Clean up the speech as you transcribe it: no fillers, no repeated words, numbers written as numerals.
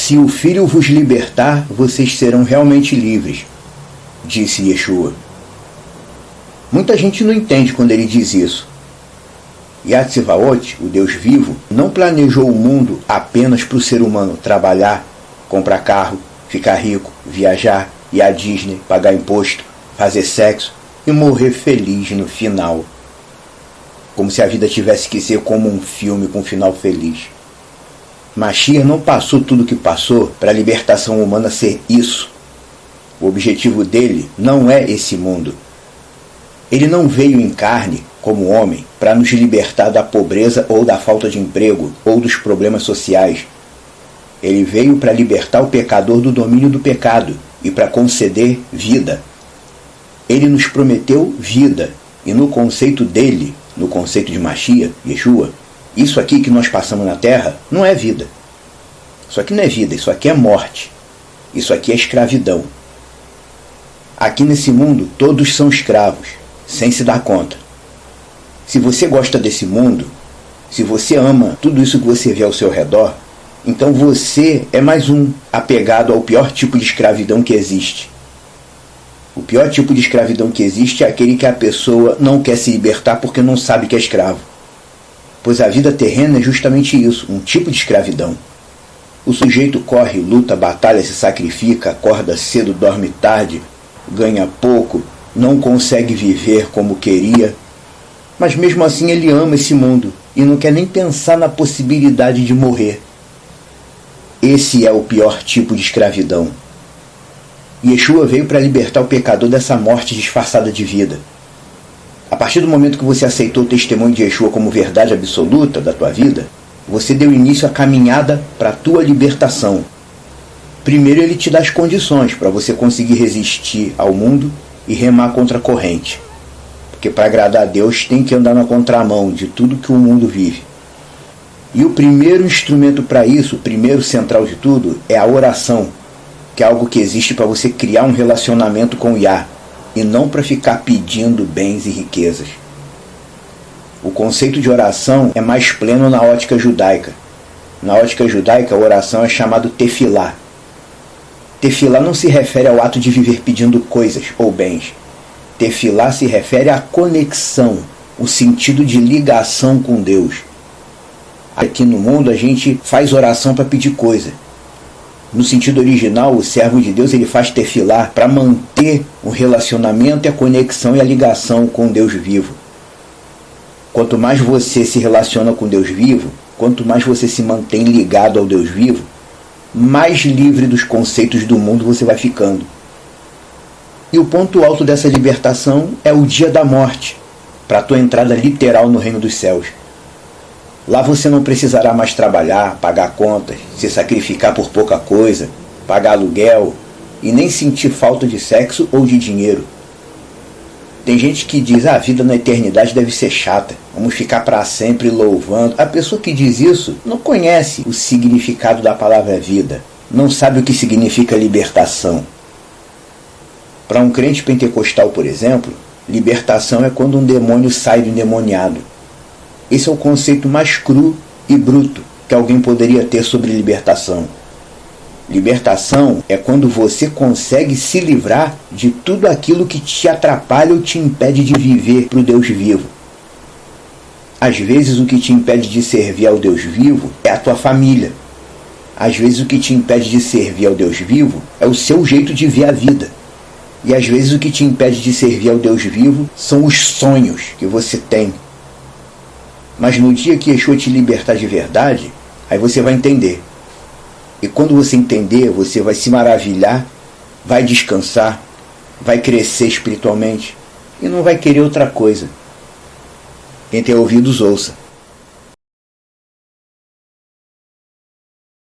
Se o Filho vos libertar, vocês serão realmente livres, disse Yeshua. Muita gente não entende quando ele diz isso. Yah Tsevaot, o Deus vivo, não planejou o mundo apenas para o ser humano trabalhar, comprar carro, ficar rico, viajar, ir à Disney, pagar imposto, fazer sexo e morrer feliz no final. Como se a vida tivesse que ser como um filme com um final feliz. Mashiach não passou tudo o que passou para a libertação humana ser isso. O objetivo dele não é esse mundo. Ele não veio em carne, como homem, para nos libertar da pobreza ou da falta de emprego ou dos problemas sociais. Ele veio para libertar o pecador do domínio do pecado e para conceder vida. Ele nos prometeu vida, e no conceito dele, no conceito de Mashiach, Yeshua, isso aqui que nós passamos na Terra não é vida. Isso aqui não é vida, isso aqui é morte. Isso aqui é escravidão. Aqui nesse mundo todos são escravos, sem se dar conta. Se você gosta desse mundo, se você ama tudo isso que você vê ao seu redor, então você é mais um apegado ao pior tipo de escravidão que existe. O pior tipo de escravidão que existe é aquele que a pessoa não quer se libertar porque não sabe que é escravo. Pois a vida terrena é justamente isso, um tipo de escravidão. O sujeito corre, luta, batalha, se sacrifica, acorda cedo, dorme tarde, ganha pouco, não consegue viver como queria, mas mesmo assim ele ama esse mundo e não quer nem pensar na possibilidade de morrer. Esse é o pior tipo de escravidão. Yeshua veio para libertar o pecador dessa morte disfarçada de vida. A partir do momento que você aceitou o testemunho de Yeshua como verdade absoluta da tua vida, você deu início à caminhada para a tua libertação. Primeiro ele te dá as condições para você conseguir resistir ao mundo e remar contra a corrente. Porque para agradar a Deus tem que andar na contramão de tudo que o mundo vive. E o primeiro instrumento para isso, o primeiro central de tudo, é a oração, que é algo que existe para você criar um relacionamento com Yah, e não para ficar pedindo bens e riquezas. O conceito de oração é mais pleno na ótica judaica. Na ótica judaica, a oração é chamada tefilá. Tefilá não se refere ao ato de viver pedindo coisas ou bens. Tefilá se refere à conexão, o sentido de ligação com Deus. Aqui no mundo a gente faz oração para pedir coisa. No sentido original, o servo de Deus ele faz tefilá para manter o relacionamento e a conexão e a ligação com Deus vivo. Quanto mais você se relaciona com Deus vivo, quanto mais você se mantém ligado ao Deus vivo, mais livre dos conceitos do mundo você vai ficando. E o ponto alto dessa libertação é o dia da morte, para a tua entrada literal no reino dos céus. Lá você não precisará mais trabalhar, pagar contas, se sacrificar por pouca coisa, pagar aluguel e nem sentir falta de sexo ou de dinheiro. Tem gente que diz, a vida na eternidade deve ser chata, vamos ficar para sempre louvando. A pessoa que diz isso não conhece o significado da palavra vida, não sabe o que significa libertação. Para um crente pentecostal, por exemplo, libertação é quando um demônio sai do endemoniado. Esse é o conceito mais cru e bruto que alguém poderia ter sobre libertação. Libertação é quando você consegue se livrar de tudo aquilo que te atrapalha ou te impede de viver para o Deus vivo. Às vezes o que te impede de servir ao Deus vivo é a tua família. Às vezes o que te impede de servir ao Deus vivo é o seu jeito de ver a vida. E às vezes o que te impede de servir ao Deus vivo são os sonhos que você tem. Mas no dia que Yeshua te libertar de verdade, aí você vai entender. E quando você entender, você vai se maravilhar, vai descansar, vai crescer espiritualmente e não vai querer outra coisa. Quem tem ouvidos, ouça.